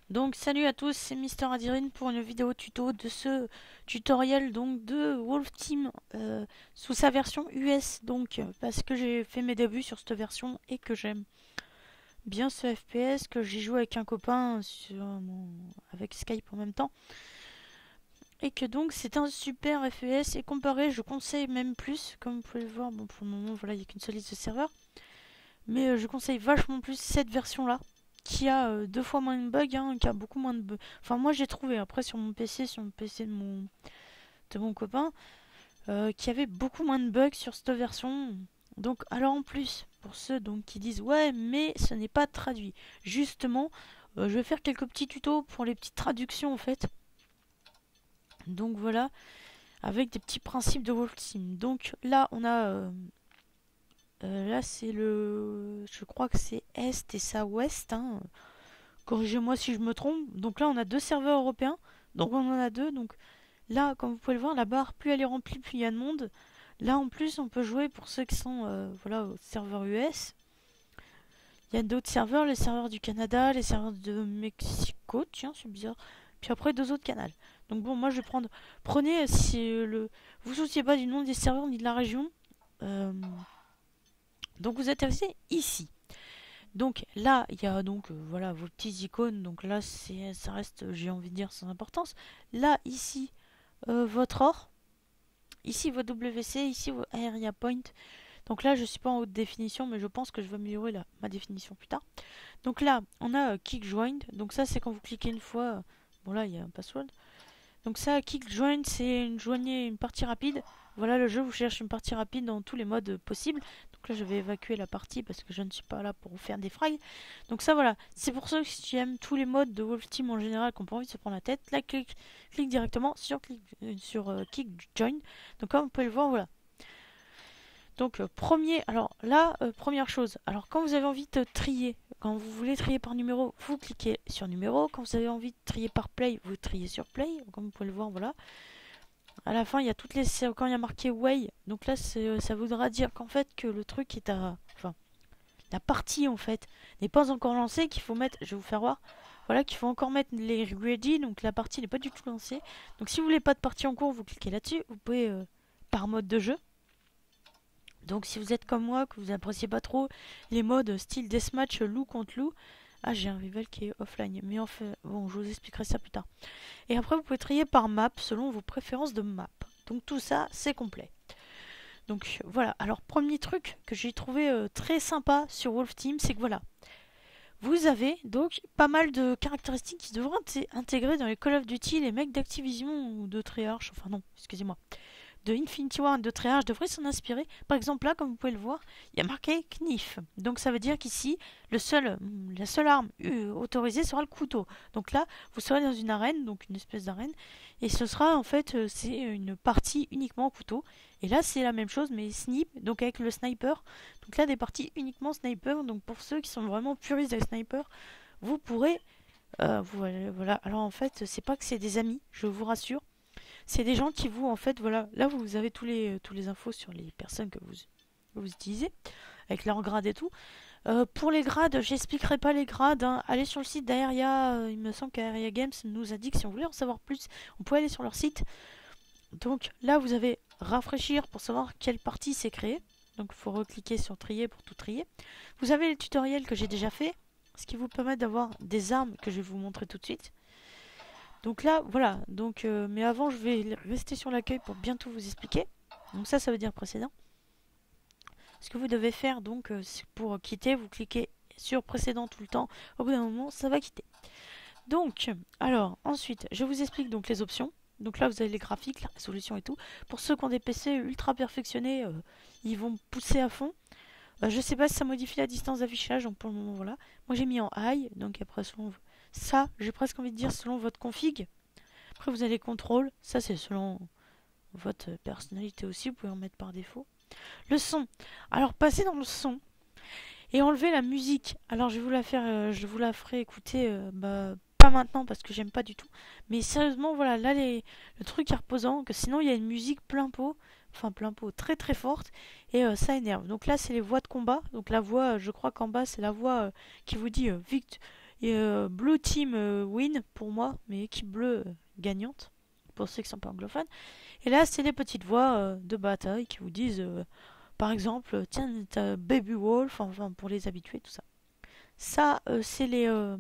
Donc salut à tous, c'est Mister Adirine pour une vidéo tuto de ce tutoriel donc de Wolf Team sous sa version US parce que j'ai fait mes débuts sur cette version et que j'aime bien ce FPS que j'ai joué avec un copain avec Skype en même temps et que donc c'est un super FPS et comparé je conseille même plus comme vous pouvez le voir. Bon, pour le moment voilà, il n'y a qu'une seule liste de serveurs, mais je conseille vachement plus cette version là qui a deux fois moins de bugs, qui a beaucoup moins de bugs. Enfin, moi j'ai trouvé après sur le PC de mon copain, qu'il y avait beaucoup moins de bugs sur cette version. Donc, alors en plus, pour ceux donc, qui disent ouais, mais ce n'est pas traduit, justement, je vais faire quelques petits tutos pour les petites traductions en fait. Donc voilà, avec des petits principes de Wolf Team. Donc là, on a. Là, c'est le. Je crois que c'est Est et ça Ouest. Corrigez-moi si je me trompe. Donc là, on a deux serveurs européens. Donc on en a deux. Donc là, comme vous pouvez le voir, la barre, plus elle est remplie, plus il y a de monde. Là, en plus, on peut jouer pour ceux qui sont voilà, au serveur US. Il y a d'autres serveurs, les serveurs du Canada, les serveurs de Mexico. Tiens, c'est bizarre. Puis après, deux autres canaux. Donc bon, moi, je vais prendre... Prenez, si le... Vous souciez pas du nom des serveurs ni de la région. Euh, Donc vous atterrissez ici. Donc là, il y a donc voilà vos petites icônes. Donc là, ça reste, j'ai envie de dire, sans importance. Là, ici, votre or. Ici, vos WC. Ici, vos area point. Donc là, je suis pas en haute définition, mais je pense que je vais améliorer ma définition plus tard. Donc là, on a kick join. Donc ça, c'est quand vous cliquez une fois. Bon là, il y a un password. Donc ça, kick join, c'est joignez une partie rapide. Voilà, le jeu vous cherche une partie rapide dans tous les modes possibles. Donc là, je vais évacuer la partie parce que je ne suis pas là pour vous faire des frags. Donc ça, voilà, c'est pour ceux qui aiment tous les modes de Wolf Team en général, qui n'ont pas envie de se prendre la tête. Là, clique directement sur kick join. Donc comme vous pouvez le voir, voilà. Donc première chose, alors quand vous avez envie de trier, quand vous voulez trier par numéro, vous cliquez sur numéro. Quand vous avez envie de trier par play, vous triez sur play. Comme vous pouvez le voir, voilà. À la fin, il y a toutes les quand il y a marqué way. Donc là, ça voudra dire qu'en fait que le truc est enfin, la partie en fait n'est pas encore lancée, qu'il faut mettre. Je vais vous faire voir. Voilà, qu'il faut encore mettre les ready. Donc la partie n'est pas du tout lancée. Donc si vous voulez pas de partie en cours, vous cliquez là-dessus. Vous pouvez par mode de jeu. Donc si vous êtes comme moi, que vous appréciez pas trop les modes style deathmatch loup contre loup, ah j'ai un rival qui est offline, mais enfin bon je vous expliquerai ça plus tard. Et après vous pouvez trier par map selon vos préférences de map. Donc tout ça c'est complet. Donc voilà, alors premier truc que j'ai trouvé très sympa sur Wolf Team, c'est que voilà, vous avez donc pas mal de caractéristiques qui devront être intégrées dans les Call of Duty, les mecs d'Activision ou de Treyarch, enfin non, excusez-moi, de Infinity War et de Treyarch devrait s'en inspirer. Par exemple, là, comme vous pouvez le voir, il y a marqué Knif. Donc ça veut dire qu'ici, la seule arme autorisée sera le couteau. Donc là, vous serez dans une arène, donc une espèce d'arène, et ce sera en fait, c'est une partie uniquement couteau. Et là, c'est la même chose, mais snip, donc avec le sniper. Donc là, des parties uniquement sniper. Donc pour ceux qui sont vraiment puristes des snipers, vous pourrez voilà. Alors en fait, c'est pas que c'est des amis, je vous rassure. C'est des gens qui vous, en fait, voilà, là vous avez tous les infos sur les personnes que vous utilisez, avec leur grade et tout. Pour les grades, j'expliquerai pas les grades. Allez sur le site d'Aeria, il me semble qu'Aeria Games nous a dit que si on voulait en savoir plus, on pouvait aller sur leur site. Donc là, vous avez rafraîchir pour savoir quelle partie c'est créé. Donc il faut recliquer sur trier pour tout trier. Vous avez les tutoriels que j'ai déjà fait, ce qui vous permet d'avoir des armes que je vais vous montrer tout de suite. Donc là, voilà. Donc, mais avant, je vais rester sur l'accueil pour bientôt vous expliquer. Donc ça veut dire précédent. Ce que vous devez faire, donc, pour quitter, vous cliquez sur précédent tout le temps. Au bout d'un moment, ça va quitter. Donc, alors, ensuite, je vous explique donc les options. Donc là, vous avez les graphiques, la résolution et tout. Pour ceux qui ont des PC ultra perfectionnés, ils vont pousser à fond. Je sais pas si ça modifie la distance d'affichage, donc pour le moment, voilà. Moi, j'ai mis en high, donc après, selon ça, j'ai presque envie de dire selon votre config. Après, vous avez les contrôles. Ça, c'est selon votre personnalité aussi. Vous pouvez en mettre par défaut. Le son. Alors, passez dans le son et enlevez la musique. Alors, je vais vous la faire, je vous la ferai écouter. Pas maintenant parce que j'aime pas du tout. Mais sérieusement, voilà, là, le truc est reposant. Que sinon, il y a une musique plein pot. Enfin, plein pot, très très forte. Et ça énerve. Donc là, c'est les voix de combat. Donc la voix, je crois qu'en bas, c'est la voix qui vous dit Et Blue Team win pour moi, mais équipe bleue gagnante, pour ceux qui sont pas anglophones. Et là, c'est les petites voix de bataille qui vous disent, par exemple, tiens, t'as Baby Wolf, enfin pour les habitués, tout ça. Ça, c'est les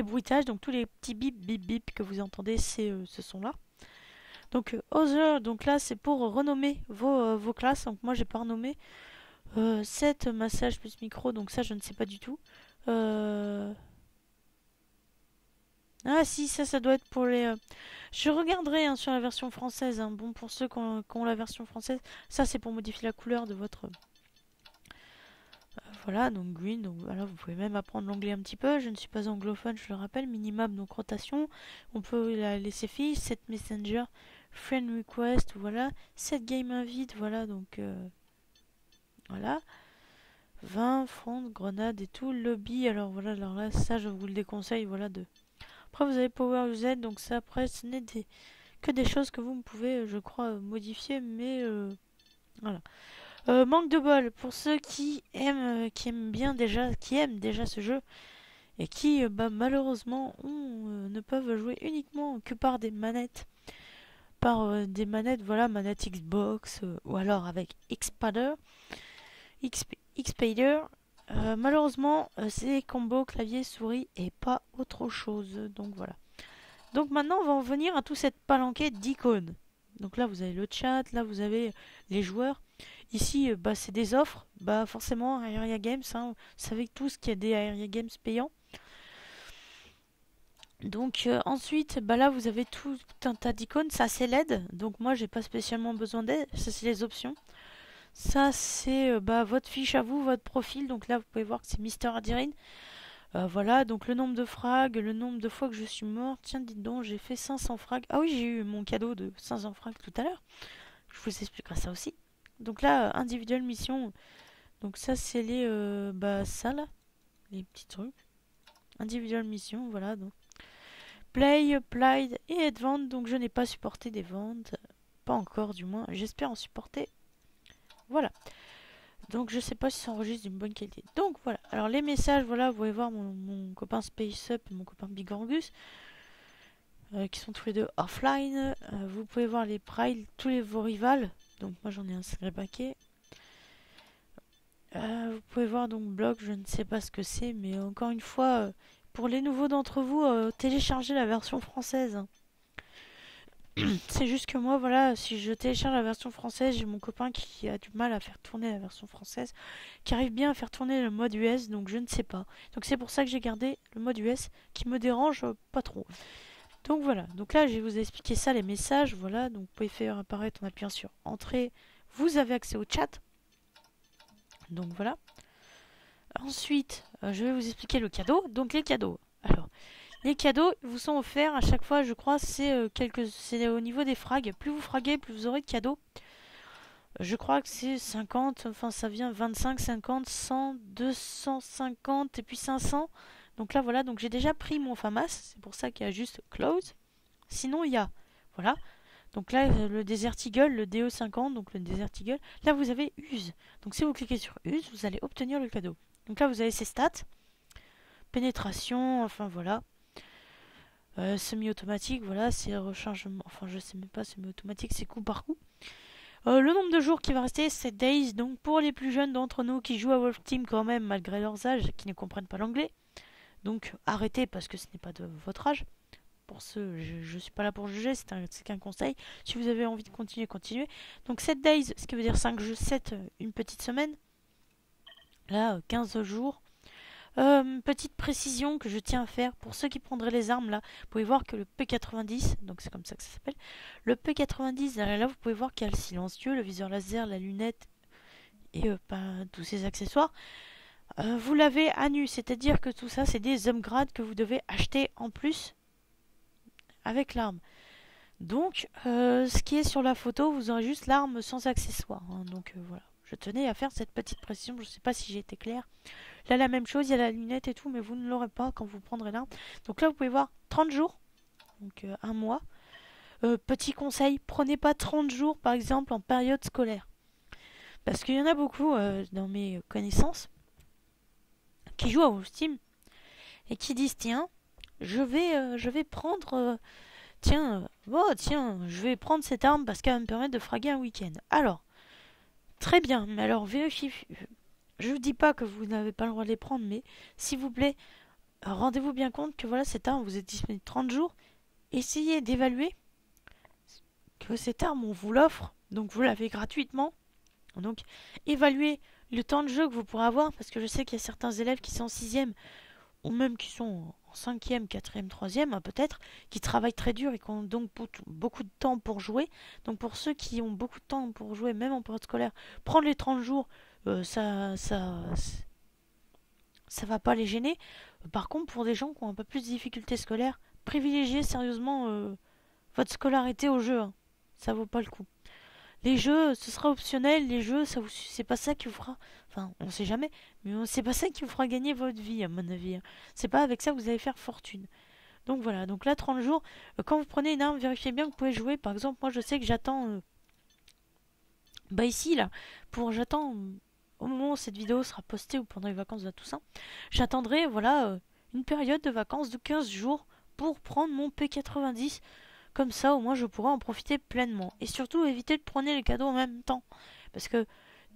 bruitages, donc tous les petits bip bip bip que vous entendez, c'est ce son-là. Donc Other, donc là c'est pour renommer vos classes. Donc moi j'ai pas renommé. 7 massage plus micro, donc ça je ne sais pas du tout. Ah si, ça doit être pour les... Je regarderai hein, sur la version française. Hein. Bon, pour ceux qui ont la version française, ça c'est pour modifier la couleur de votre... voilà, donc green, donc voilà, vous pouvez même apprendre l'anglais un petit peu. Je ne suis pas anglophone, je le rappelle. Minimum, donc rotation. On peut la laisser fiche. 7 messenger, friend request, voilà. 7 game invite, voilà, donc... voilà. 20, front, grenade et tout. Lobby, alors voilà, alors là, ça je vous le déconseille, voilà, de... Après vous avez Power UZ, donc ça après ce n'est que des choses que vous pouvez, je crois, modifier, mais voilà. Manque de bol, pour ceux qui aiment bien déjà, qui aiment déjà ce jeu, et qui, bah, malheureusement, ne peuvent jouer uniquement que par des manettes. Par des manettes, voilà, manettes Xbox, ou alors avec Xpader. Xpader, malheureusement, c'est combo clavier souris et pas autre chose. Donc voilà. Donc maintenant, on va en venir à tout cette palanquée d'icônes. Donc là, vous avez le chat, là, vous avez les joueurs. Ici, bah, c'est des offres. Bah, forcément, Aeria Games, hein, vous savez tous qu'il y a des Aeria Games payants. Donc ensuite, bah là, vous avez tout un tas d'icônes. Ça, c'est LED. Donc moi, j'ai pas spécialement besoin d'aide. Ça, c'est les options. Ça, c'est bah, votre fiche à vous, votre profil. Donc là, vous pouvez voir que c'est Mister Adirine. Voilà, donc le nombre de frags, le nombre de fois que je suis mort. Tiens, dites donc, j'ai fait 500 frags. Ah oui, j'ai eu mon cadeau de 500 frags tout à l'heure. Je vous expliquerai ça aussi. Donc là, individuelle mission. Donc ça, c'est les... bah ça là, les petits trucs. Individuelle mission, voilà. Donc Play, Applied et Advanced. Donc je n'ai pas supporté des ventes. Pas encore, du moins. J'espère en supporter. Voilà. Donc je sais pas si ça enregistre d'une bonne qualité. Donc voilà. Alors les messages, voilà, vous pouvez voir mon copain Space Up et mon copain Big Angus. Qui sont tous les deux offline. Vous pouvez voir les prides, vos rivales. Donc moi j'en ai un sacré paquet. Vous pouvez voir donc blog, je ne sais pas ce que c'est, mais encore une fois, pour les nouveaux d'entre vous, téléchargez la version française. C'est juste que moi, voilà, si je télécharge la version française, j'ai mon copain qui a du mal à faire tourner la version française, qui arrive bien à faire tourner le mode US, donc je ne sais pas. Donc c'est pour ça que j'ai gardé le mode US, qui me dérange pas trop. Donc voilà, donc là je vais vous expliquer ça, les messages, voilà, donc vous pouvez faire apparaître en appuyant sur Entrée, vous avez accès au chat. Donc voilà. Ensuite, je vais vous expliquer le cadeau. Donc les cadeaux. Alors, les cadeaux vous sont offerts à chaque fois, je crois, c'est au niveau des frags. Plus vous fraguez, plus vous aurez de cadeaux. Je crois que c'est 50, enfin ça vient 25, 50, 100, 250 et puis 500. Donc là voilà, donc j'ai déjà pris mon FAMAS, c'est pour ça qu'il y a juste Close. Sinon il y a, voilà. Donc là le Desert Eagle, le DE50, donc le Desert Eagle. Là vous avez Use. Donc si vous cliquez sur Use, vous allez obtenir le cadeau. Donc là vous avez ses stats. Pénétration, enfin voilà. Semi-automatique, voilà, c'est rechargement. Enfin je sais même pas, semi-automatique c'est coup par coup. Le nombre de jours qui va rester, c'est Days. Donc pour les plus jeunes d'entre nous qui jouent à Wolf Team quand même, malgré leurs âges, qui ne comprennent pas l'anglais. Donc arrêtez parce que ce n'est pas de votre âge. Pour ceux, je ne suis pas là pour juger, c'est qu'un conseil. Si vous avez envie de continuer, continuez. Donc 7 days, ce qui veut dire 5 jeux, 7, une petite semaine. Là, 15 jours. Petite précision que je tiens à faire pour ceux qui prendraient les armes là, vous pouvez voir que le P90, donc c'est comme ça que ça s'appelle, le P90 là vous pouvez voir qu'il y a le silencieux, le viseur laser, la lunette et tous ces accessoires. Vous l'avez à nu, c'est-à-dire que tout ça c'est des upgrades que vous devez acheter en plus avec l'arme. Donc ce qui est sur la photo, vous aurez juste l'arme sans accessoires. Hein, donc voilà, je tenais à faire cette petite précision, je ne sais pas si j'ai été claire. Là, la même chose, il y a la lunette et tout, mais vous ne l'aurez pas quand vous prendrez l'arme. Donc là, vous pouvez voir 30 jours, donc un mois. Petit conseil, prenez pas 30 jours, par exemple, en période scolaire. Parce qu'il y en a beaucoup dans mes connaissances qui jouent à Wolf Team et qui disent tiens, je vais prendre tiens, oh tiens, je vais prendre cette arme parce qu'elle va me permettre de fraguer un week-end. Alors, très bien, mais alors vérifiez. Je ne dis pas que vous n'avez pas le droit de les prendre, mais s'il vous plaît, rendez-vous bien compte que voilà, cette arme, vous êtes disponible 30 jours. Essayez d'évaluer que cette arme, on vous l'offre, donc vous l'avez gratuitement. Donc, évaluez le temps de jeu que vous pourrez avoir, parce que je sais qu'il y a certains élèves qui sont en 6e, ou même qui sont en 5e, 4e, 3e, hein, peut-être, qui travaillent très dur et qui ont donc beaucoup de temps pour jouer. Donc pour ceux qui ont beaucoup de temps pour jouer, même en période scolaire, prendre les 30 jours, ça va pas les gêner. Par contre, pour des gens qui ont un peu plus de difficultés scolaires, privilégiez sérieusement votre scolarité au jeu, hein. Ça vaut pas le coup. Les jeux, ce sera optionnel. Les jeux, c'est pas ça qui vous fera. Enfin, on sait jamais, mais c'est pas ça qui vous fera gagner votre vie, à mon avis, hein. C'est pas avec ça que vous allez faire fortune. Donc voilà. Donc là, 30 jours. Quand vous prenez une arme, vérifiez bien que vous pouvez jouer. Par exemple, moi, je sais que j'attends. Bah ici, là, j'attends. Au moment où cette vidéo sera postée ou pendant les vacances de Toussaint, j'attendrai, voilà, une période de vacances de 15 jours pour prendre mon P90. Comme ça, au moins, je pourrai en profiter pleinement. Et surtout, éviter de prendre les cadeaux en même temps. Parce que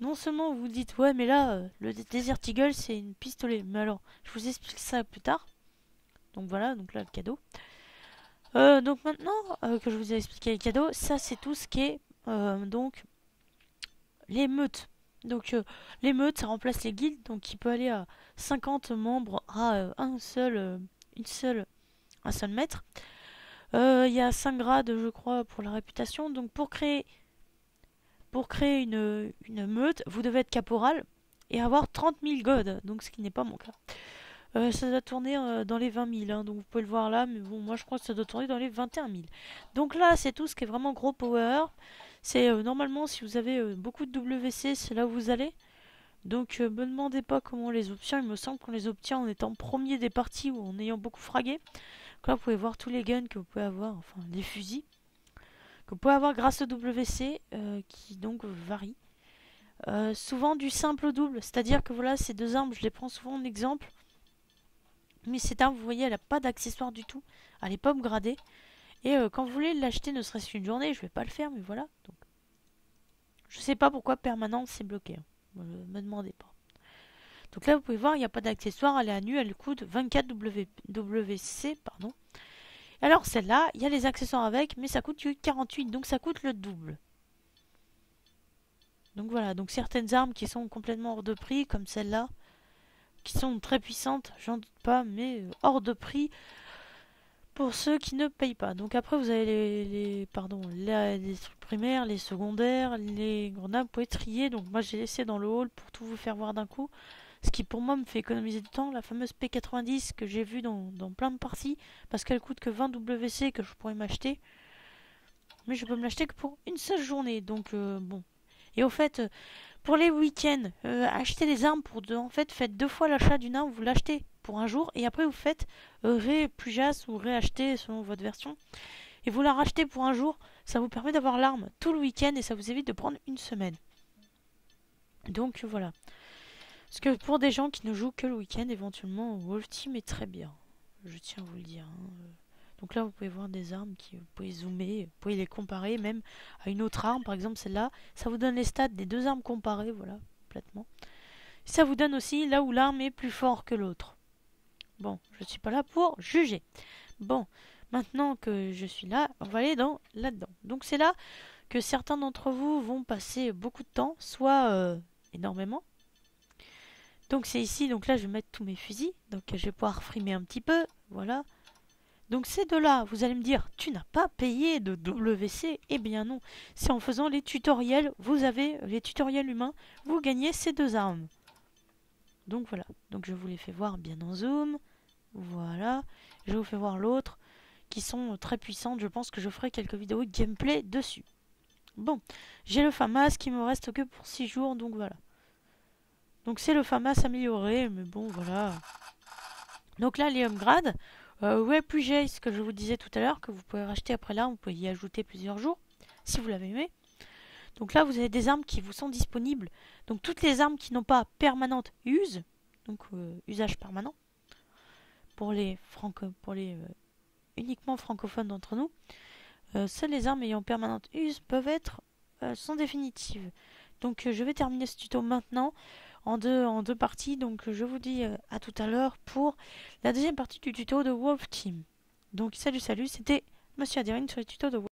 non seulement vous dites, ouais, mais là, le Desert Eagle, c'est une pistolet. Mais alors, je vous explique ça plus tard. Donc voilà, donc là, le cadeau. Donc maintenant que je vous ai expliqué les cadeaux, ça, c'est tout ce qui est, donc, les meutes. Donc, les meutes, ça remplace les guildes. Donc, il peut aller à 50 membres à un seul maître. Il y a 5 grades, je crois, pour la réputation. Donc pour créer une meute, vous devez être caporal et avoir 30 000 gods, donc ce qui n'est pas mon cas. Ça doit tourner dans les 20 000, hein, donc vous pouvez le voir là, mais bon, moi je crois que ça doit tourner dans les 21 000. Donc là, c'est tout ce qui est vraiment gros power. C'est normalement, si vous avez beaucoup de WC, c'est là où vous allez. Donc me demandez pas comment on les obtient, il me semble qu'on les obtient en étant premier des parties ou en ayant beaucoup fragué. Donc là, vous pouvez voir tous les guns que vous pouvez avoir, enfin les fusils que vous pouvez avoir grâce au WC qui donc varie. Souvent du simple au double, c'est-à-dire que voilà, ces deux armes, je les prends souvent en exemple. Mais cette arme, vous voyez, elle n'a pas d'accessoire du tout. Elle n'est pas upgradée. Et quand vous voulez l'acheter, ne serait-ce qu'une journée, je vais pas le faire, mais voilà. Donc, je sais pas pourquoi permanent c'est bloqué, hein. Me demandez pas. Donc là, vous pouvez voir, il n'y a pas d'accessoire, elle est à nu, elle coûte 24 WC, pardon. Alors celle-là, il y a les accessoires avec, mais ça coûte que 48, donc ça coûte le double. Donc voilà, donc certaines armes qui sont complètement hors de prix, comme celle-là, qui sont très puissantes, j'en doute pas, mais hors de prix pour ceux qui ne payent pas. Donc après vous avez les trucs primaires, les secondaires, les grenades, vous pouvez trier. Donc moi j'ai laissé dans le hall pour tout vous faire voir d'un coup. Ce qui pour moi me fait économiser du temps, la fameuse P90 que j'ai vue dans plein de parties, parce qu'elle coûte que 20 WC que je pourrais m'acheter. Mais je peux me l'acheter que pour une seule journée, donc bon. Et au fait, pour les week-ends, achetez des armes en fait, faites 2 fois l'achat d'une arme, vous l'achetez pour un jour, et après vous faites ré-plujas ou réacheter selon votre version, et vous la rachetez pour un jour, ça vous permet d'avoir l'arme tout le week-end, et ça vous évite de prendre une semaine. Donc voilà. Parce que pour des gens qui ne jouent que le week-end, éventuellement, Wolf Team est très bien. Je tiens à vous le dire, hein. Donc là, vous pouvez voir des armes vous pouvez zoomer, vous pouvez les comparer même à une autre arme, par exemple celle-là. Ça vous donne les stats des deux armes comparées, voilà, complètement. Ça vous donne aussi là où l'arme est plus forte que l'autre. Bon, je ne suis pas là pour juger. Bon, maintenant que je suis là, on va aller là-dedans. Donc c'est là que certains d'entre vous vont passer beaucoup de temps, soit énormément. Donc c'est ici, donc là je vais mettre tous mes fusils, donc je vais pouvoir frimer un petit peu, voilà. Donc ces deux-là, vous allez me dire, tu n'as pas payé de WC. Eh bien non, c'est en faisant les tutoriels, vous avez les tutoriels humains, vous gagnez ces deux armes. Donc voilà, donc je vous les fais voir bien en zoom, voilà. Je vous fais voir l'autre, qui sont très puissantes, je pense que je ferai quelques vidéos de gameplay dessus. Bon, j'ai le FAMAS qui me reste que pour 6 jours, donc voilà. Donc c'est le FAMAS amélioré, mais bon voilà. Donc là les upgrades. Ouais, plus j'ai ce que je vous disais tout à l'heure, que vous pouvez racheter après là, vous pouvez y ajouter plusieurs jours, si vous l'avez aimé. Donc là, vous avez des armes qui vous sont disponibles. Donc toutes les armes qui n'ont pas permanente use, donc usage permanent, vous pour les uniquement francophones d'entre nous, seules les armes ayant permanente use peuvent être sont définitives. Donc je vais terminer ce tuto maintenant en deux parties. Donc je vous dis à tout à l'heure pour la deuxième partie du tuto de Wolf Team. Donc salut, c'était Monsieur Adirine sur les tutos de Wolf.